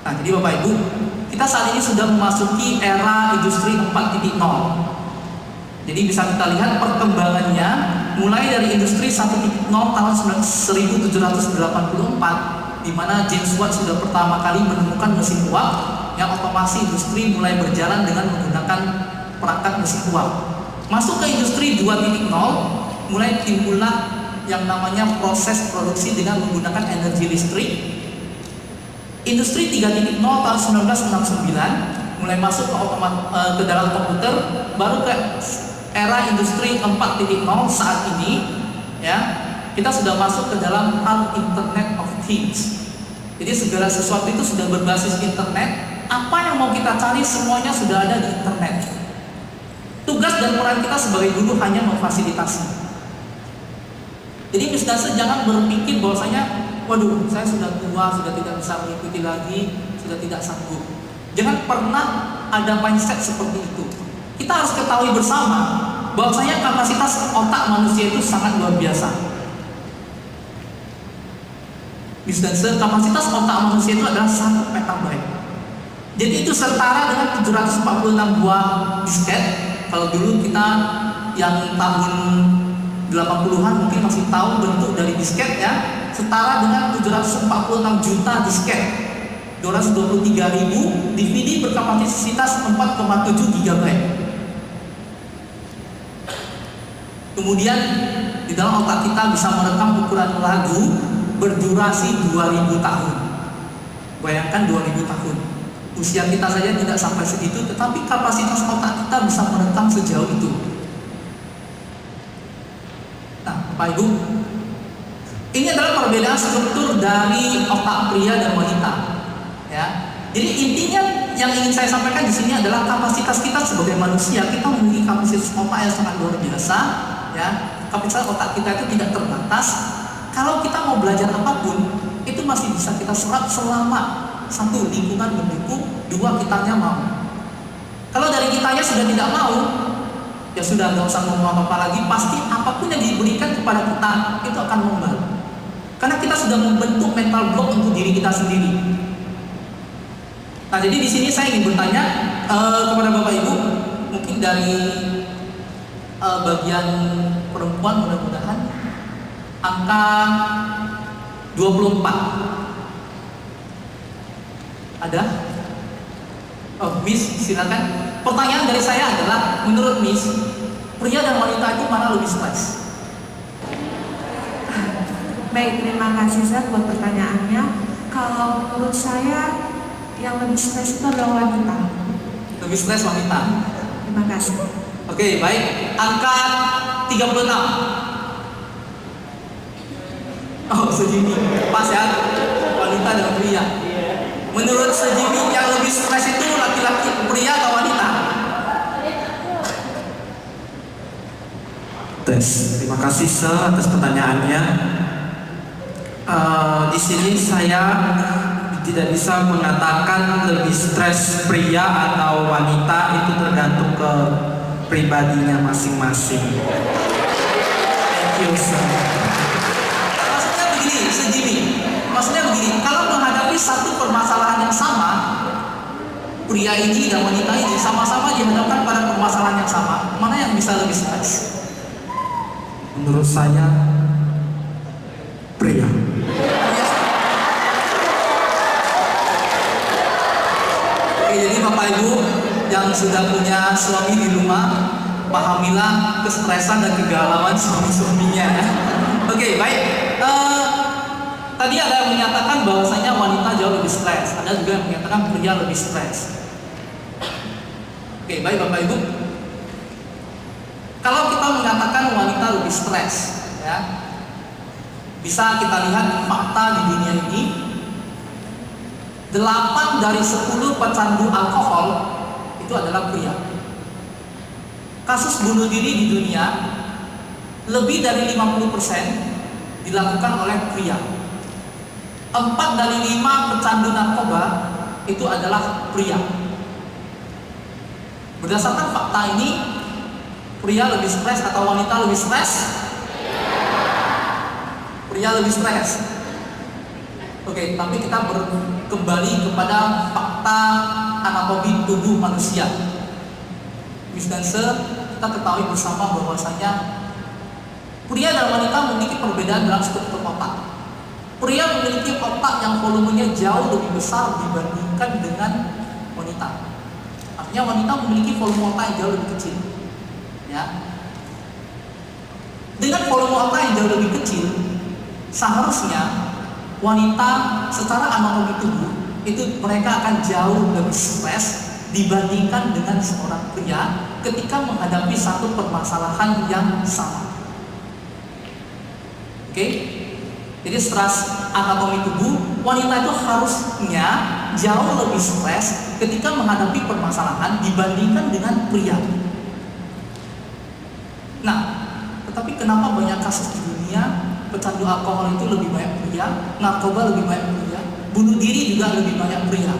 Nah, jadi Bapak Ibu, kita saat ini sudah memasuki era industri 4.0. Jadi bisa kita lihat perkembangannya mulai dari industri 1.0 tahun 1784, di mana James Watt sudah pertama kali menemukan mesin uap yang otomasi industri mulai berjalan dengan menggunakan perangkat mesin uap. Masuk ke industri 2.0, mulai timbullah yang namanya proses produksi dengan menggunakan energi listrik. Industri 3.0 tahun 1969 mulai masuk ke dalam komputer, baru ke era industri 4.0 saat ini, ya, kita sudah masuk ke dalam hal Internet of Things. Jadi segala sesuatu itu sudah berbasis internet. Apa yang mau kita cari semuanya sudah ada di internet. Tugas dan peran kita sebagai guru hanya memfasilitasi. Jadi misalnya jangan berpikir bahwasanya, waduh, saya sudah tua, sudah tidak bisa mengikuti lagi, sudah tidak sanggup. Jangan pernah ada mindset seperti itu. Kita harus ketahui bersama bahwasanya kapasitas otak manusia itu sangat luar biasa. Misalnya kapasitas otak manusia itu adalah 1 petabyte. Jadi itu setara dengan 746 buah disket. Kalau dulu kita yang tahun 80-an mungkin masih tahu bentuk dari disket, ya, setara dengan 746 juta disket, 223.000 DVD berkapasitas 4,7 GB. Kemudian di dalam otak kita bisa merekam ukuran lagu berdurasi 2000 tahun. Bayangkan 2000 tahun. Usia kita saja tidak sampai segitu, tetapi kapasitas otak kita bisa merekam sejauh itu. Nah, Bapak Ibu, ini adalah perbedaan struktur dari otak pria dan wanita, ya. Jadi intinya yang ingin saya sampaikan di sini adalah kapasitas kita sebagai manusia. Kita memiliki kapasitas otak yang sangat luar biasa, ya. Kapasitas otak kita itu tidak terbatas. Kalau kita mau belajar apapun, itu masih bisa kita serap selama 1, lingkungan mendukung, 2, kitanya mau. Kalau dari kitanya sudah tidak mau, ya sudah, nggak usah ngomong apa-apa lagi. Pasti apapun yang diberikan kepada kita itu akan membal. Karena kita sudah membentuk mental block untuk diri kita sendiri. Nah, jadi di sini saya ingin bertanya kepada Bapak Ibu, mungkin dari bagian perempuan, mudah-mudahan angka 24 ada? Oh, Miss, silakan. Pertanyaan dari saya adalah, menurut Miss, pria dan wanita itu mana lebih stres? Baik, terima kasih Zat buat pertanyaannya. Kalau menurut saya yang lebih stres itu adalah wanita. Lebih stres wanita. Terima kasih. Oke, baik. Angka 36. Oh, segini. Pas ya, wanita dan pria. Menurut Sejimi yang lebih stres itu laki-laki, pria atau wanita? Tes. Terima kasih atas pertanyaannya. Di sini saya tidak bisa mengatakan lebih stres pria atau wanita, itu tergantung ke pribadinya masing-masing. Thank you, sir. Maksudnya begini, Sejimi. Maksudnya begini, kalau menghadapi satu permasalahan yang sama, pria ini dan wanita ini sama-sama dihadapkan pada permasalahan yang sama, mana yang bisa lebih stres? Menurut saya, pria. Oke, jadi Bapak Ibu yang sudah punya suami di rumah, pahamilah kestresan dan kegalauan suami-suaminya. Oke, baik. Tadi ada yang menyatakan bahwasanya wanita jauh lebih stres, ada juga yang menyatakan pria lebih stres. Oke, baik Bapak Ibu. Kalau kita mengatakan wanita lebih stres, ya, bisa kita lihat fakta di dunia ini. 8 dari 10 pecandu alkohol itu adalah pria. Kasus bunuh diri di dunia lebih dari 50% dilakukan oleh pria. 4 dari 5 pecandu narkoba itu adalah pria. Berdasarkan fakta ini, pria lebih stres atau wanita lebih stres? Pria lebih stres. Oke, tapi kita kembali kepada fakta anatomi tubuh manusia. Miss dan Sir, kita ketahui bersama bahwasanya pria dan wanita memiliki perbedaan dalam struktur otak. Pria memiliki otak yang volumenya jauh lebih besar dibandingkan dengan wanita. Artinya wanita memiliki volume otak yang jauh lebih kecil. Ya. Dengan volume otak yang jauh lebih kecil, seharusnya wanita secara anatomi tubuh itu mereka akan jauh lebih stres dibandingkan dengan seorang pria ketika menghadapi satu permasalahan yang sama. Oke? Jadi stres anatomi tubuh, wanita itu harusnya jauh lebih stres ketika menghadapi permasalahan dibandingkan dengan pria. Nah, tetapi kenapa banyak kasus di dunia pecandu alkohol itu lebih banyak pria, narkoba lebih banyak pria, bunuh diri juga lebih banyak pria?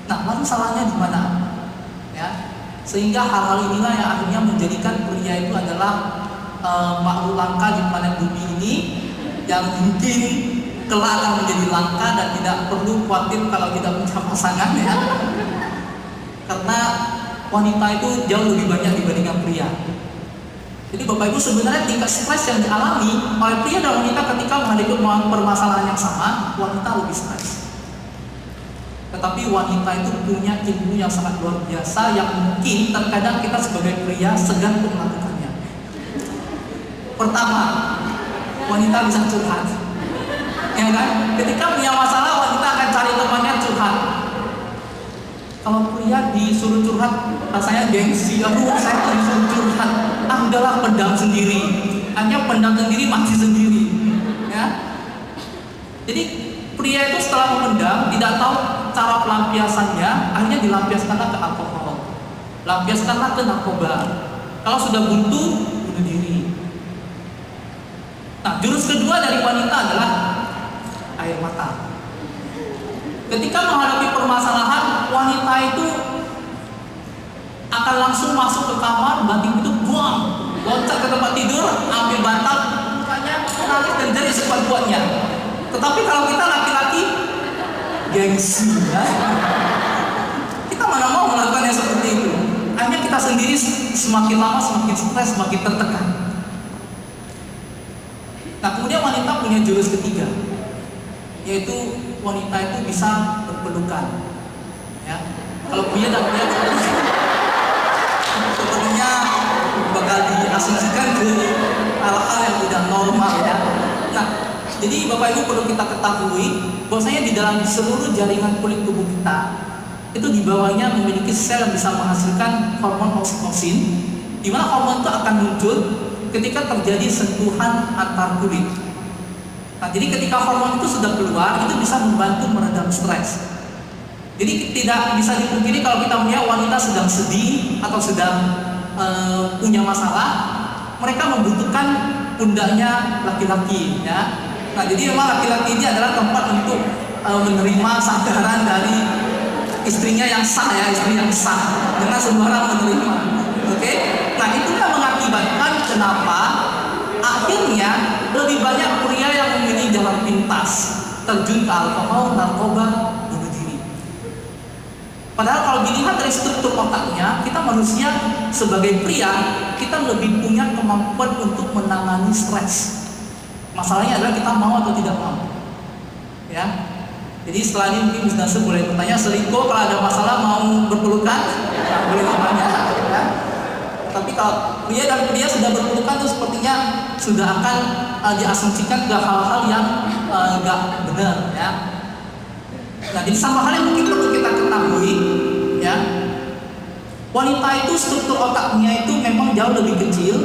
Nah, lalu salahnya di mana? Ya, sehingga hal-hal inilah yang akhirnya menjadikan pria itu adalah makhluk langka di planet bumi ini, yang mungkin kelak akan menjadi langka dan tidak perlu khawatir kalau tidak punya pasangan, ya. Karena wanita itu jauh lebih banyak dibandingkan pria. Jadi Bapak Ibu, sebenarnya tingkat stres yang dialami oleh pria dan wanita ketika menghadapi permasalahan yang sama, wanita lebih stres. Tetapi wanita itu punya ilmu yang sangat luar biasa yang mungkin terkadang kita sebagai pria segan untuk melakukannya. Pertama, wanita bisa curhat, ya kan? Ketika punya masalah, wanita akan cari temannya curhat. Kalau pria disuruh curhat, rasanya gengsi. Aduh, saya disuruh curhat. Udahlah, pendam sendiri. Hanya pendam sendiri, mati sendiri. Ya. Jadi pria itu setelah memendam, tidak tahu cara pelampiasannya, akhirnya dilampiaskanlah ke alkohol, lampiaskanlah ke narkoba. Kalau sudah buntu, bunuh diri. Nah, jurus kedua dari wanita adalah air mata. Ketika menghadapi permasalahan, wanita itu akan langsung masuk ke kamar, banting itu buang, loncat ke tempat tidur, ambil bantal, mukanya nangis dan jerit sekuat-kuatnya. Tetapi kalau kita laki-laki, gengsi, ya? Kita mana mau melakukan yang seperti itu. Akhirnya kita sendiri semakin lama semakin stres, semakin tertekan. Nah, kemudian wanita punya jurus ketiga, yaitu wanita itu bisa berpelukan. Ya, kalau pria dan pria sebenarnya bakal diasumsikan ke hal-hal yang tidak normal, ya. Nah, jadi Bapak Ibu perlu kita ketahui bahwasanya di dalam seluruh jaringan kulit tubuh kita itu di bawahnya memiliki sel yang bisa menghasilkan hormon oksitosin, di mana hormon itu akan muncul ketika terjadi sentuhan antar kulit. Nah, jadi ketika hormon itu sudah keluar, itu bisa membantu meredam stres. Jadi tidak bisa dipungkiri kalau kita melihat wanita sedang sedih atau sedang punya masalah, mereka membutuhkan pundaknya laki-laki, ya. Nah, jadi memang laki-laki ini adalah tempat untuk menerima sadaran dari istrinya yang sah, ya, istri yang sah, dengan sembarang menerima. Oke? Nah, itulah mengakibatkan kenapa akhirnya lebih banyak pria yang memilih jalan pintas, terjun ke alkohol, narkoba, bunuh diri. Padahal kalau dilihat dari struktur otaknya, kita manusia sebagai pria, kita lebih punya kemampuan untuk menangani stres. Masalahnya adalah kita mau atau tidak mau. Ya. Jadi setelah ini mungkin Miss Nasir boleh bertanya, selingkuh kalau ada masalah mau berpelukan? Ya, boleh bertanya. Ya. Tapi kalau pria dan pria sudah berpelukan itu sepertinya sudah akan diasumsikan ke hal-hal yang enggak benar, ya. Nah, jadi sama hal yang mungkin perlu kita ketahui, ya. Wanita itu struktur otaknya itu memang jauh lebih kecil,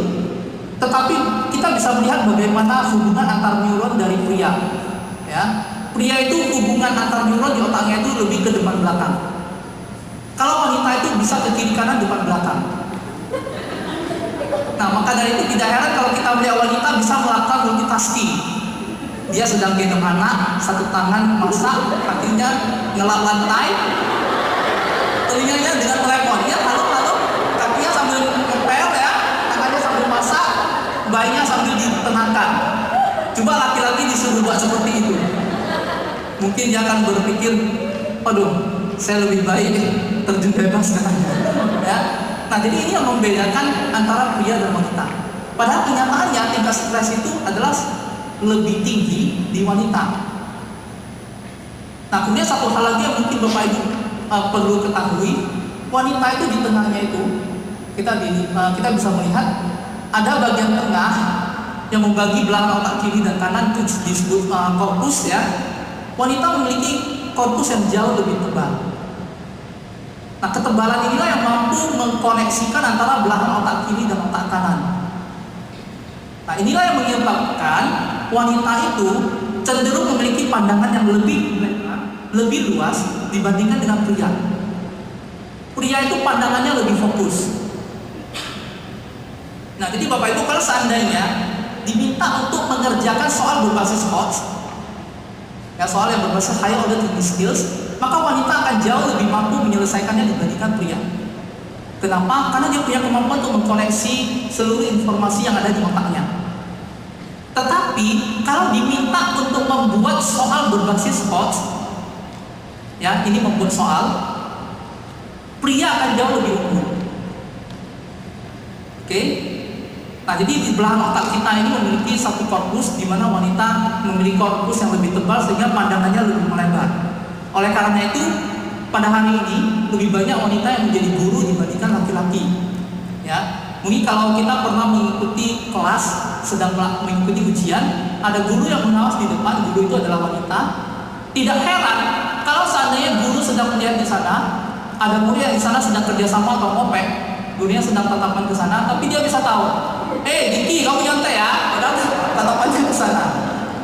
tetapi kita bisa melihat bagaimana hubungan antar neuron dari pria, ya. Pria itu hubungan antar neuron di otaknya itu lebih ke depan belakang. Kalau wanita itu bisa ke kiri kanan depan belakang. Nah, maka dari itu tidak heran kalau kita melihat wanita bisa melakukan multitasking. Dia sedang gendong anak, satu tangan masak, kakinya ngelap lantai, telinganya dengan telepon, ya, lalu kakinya sambil ngepel, ya, tangannya sambil masak, bayinya sambil ditenangkan. Coba laki-laki disuruh buat seperti itu. mungkin dia akan berpikir, aduh, saya lebih baik terjun bebas katanya. Ya. Nah, jadi ini yang membedakan antara pria dan wanita. Padahal kenyataannya tingkat stres itu adalah lebih tinggi di wanita. Nah, kemudian satu hal lagi yang mungkin Bapak Ibu perlu ketahui, wanita itu di tengahnya itu kita bisa melihat ada bagian tengah yang membagi belakang otak kiri dan kanan, itu disebut korpus ya. Wanita memiliki korpus yang jauh lebih tebal. Nah, ketebalan inilah yang mampu mengkoneksikan antara belakang otak kiri dan otak kanan. Nah, inilah yang menyebabkan wanita itu cenderung memiliki pandangan yang lebih luas dibandingkan dengan pria. Pria itu pandangannya lebih fokus. Nah, jadi Bapak Ibu kalau seandainya diminta untuk mengerjakan soal berbasis HOTS, ya soal yang berbasis higher order thinking skills, maka wanita akan jauh lebih mampu menyelesaikannya dibandingkan pria. Kenapa? Karena dia punya kemampuan untuk mengkoneksi seluruh informasi yang ada di otaknya. Tetapi kalau diminta untuk membuat soal berbasis HOTS, ya ini membuat soal, pria akan jauh lebih unggul. Oke? Nah, jadi di belakang otak kita ini memiliki satu korpus, di mana wanita memiliki korpus yang lebih tebal sehingga pandangannya lebih melebar. Oleh karena itu, pada hari ini lebih banyak wanita yang menjadi guru dibandingkan laki-laki. Ya, mungkin kalau kita pernah mengikuti kelas, sedang mengikuti ujian, ada guru yang mengawas di depan, guru itu adalah wanita. Tidak heran kalau seandainya guru sedang melihat di sana, ada murid yang di sana sedang kerjasama atau ngopek, gurunya sedang tatapan ke sana, tapi dia bisa tahu. Diki, kamu nyantai ya, padahal tatapannya ke sana.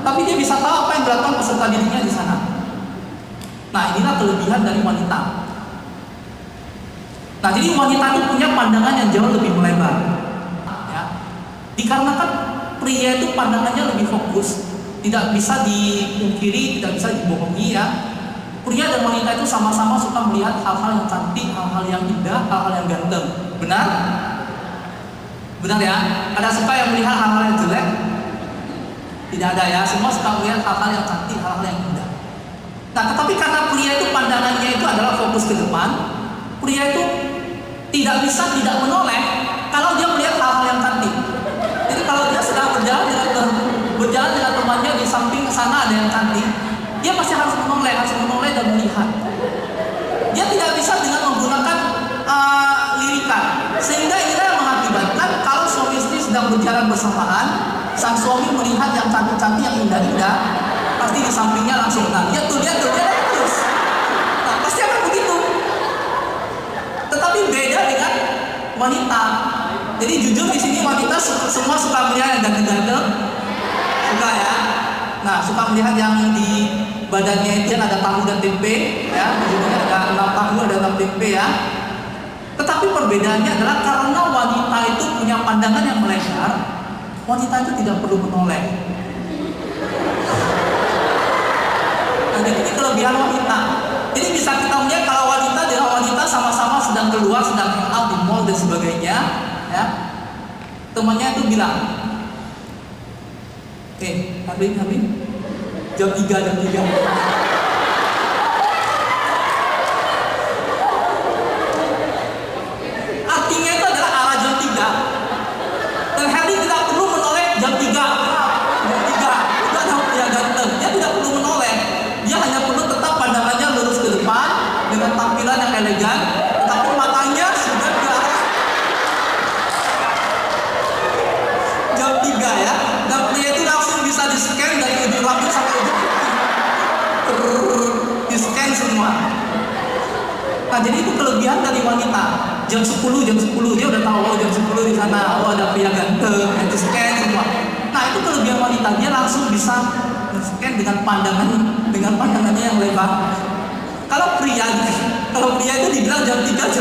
Tapi dia bisa tahu apa yang dilakukan peserta didiknya di sana. Nah, inilah kelebihan dari wanita. Nah, jadi wanita itu punya pandangan yang jauh lebih melebar. Ya. Dikarenakan pria itu pandangannya lebih fokus, tidak bisa dipungkiri, tidak bisa dibohongi ya. Pria dan wanita itu sama-sama suka melihat hal-hal yang cantik, hal-hal yang indah, hal-hal yang ganteng. Benar? Benar ya? Ada suka yang melihat hal-hal yang jelek? Tidak ada ya, semua suka melihat hal-hal yang cantik, hal-hal yang indah. Nah, tetapi karena pria itu pandangannya itu adalah fokus ke depan, pria itu tidak bisa tidak menoleh kalau dia melihat hal-hal yang cantik. Jadi kalau dia sedang berjalan dengan temannya di samping sana ada yang cantik, dia pasti harus menoleh dan melihat. Dia tidak bisa dengan menggunakan lirikan, sehingga inilah yang mengakibatkan kalau suami istri sedang berjalan bersamaan, sang suami melihat yang cantik-cantik, yang indah-indah, pasti di sampingnya langsung lihat tuh terus. Nah, pasti akan begitu. Tetapi beda dengan wanita. Jadi jujur di sini wanita semua suka melihat yang ganteng-ganteng, suka ya. Nah, suka melihat yang di badannya dia ada tahu dan tempe, ya. Badannya ada 6 tahu, ada 6 tempe ya. Tetapi perbedaannya adalah karena wanita itu punya pandangan yang melebar, wanita itu tidak perlu menoleh. Nah, jadi ini kelebihan wanita. Jadi bisa kita melihat kalau wanita dengan wanita sama-sama sedang keluar, sedang hangout di mall dan sebagainya, ya. Temannya itu bilang, Habib, jam 3. Artinya itu adalah arah jam 3. Dan Harry tidak perlu menoleh jam 3. Itu adalah pria ganteng. Dia tidak perlu menoleh. Dia hanya perlu tetap pandangannya lurus ke depan dengan tampilan yang elegan, tapi matanya sudah ke arah jam 3 ya. Dan pria itu langsung bisa di-scan dari ujung rambut sampai ujung di-scan semua. Nah, jadi itu kelebihan dari wanita. Jam 10 dia udah tahu, jam 10 di sana, ada pria ganteng, di-scan semua. Nah, itu kelebihan wanita, dia langsung bisa men-scan dengan pandangannya yang lebar. Kalau pria itu dibilang jam 3,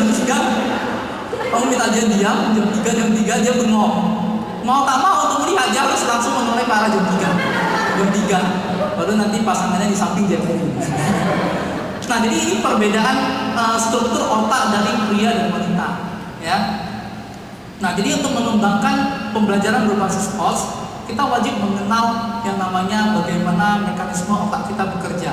kamu minta dia diam, jam 3 dia bengong. Mau tak mau untuk melihat, dia harus langsung menoleh ke arah jam 3. Baru nanti pasangannya di samping dia. Nah, jadi ini perbedaan struktur otak dari pria dan wanita, ya. Nah, jadi untuk mengembangkan pembelajaran berbasis HOTS, kita wajib mengenal yang namanya bagaimana mekanisme otak kita bekerja.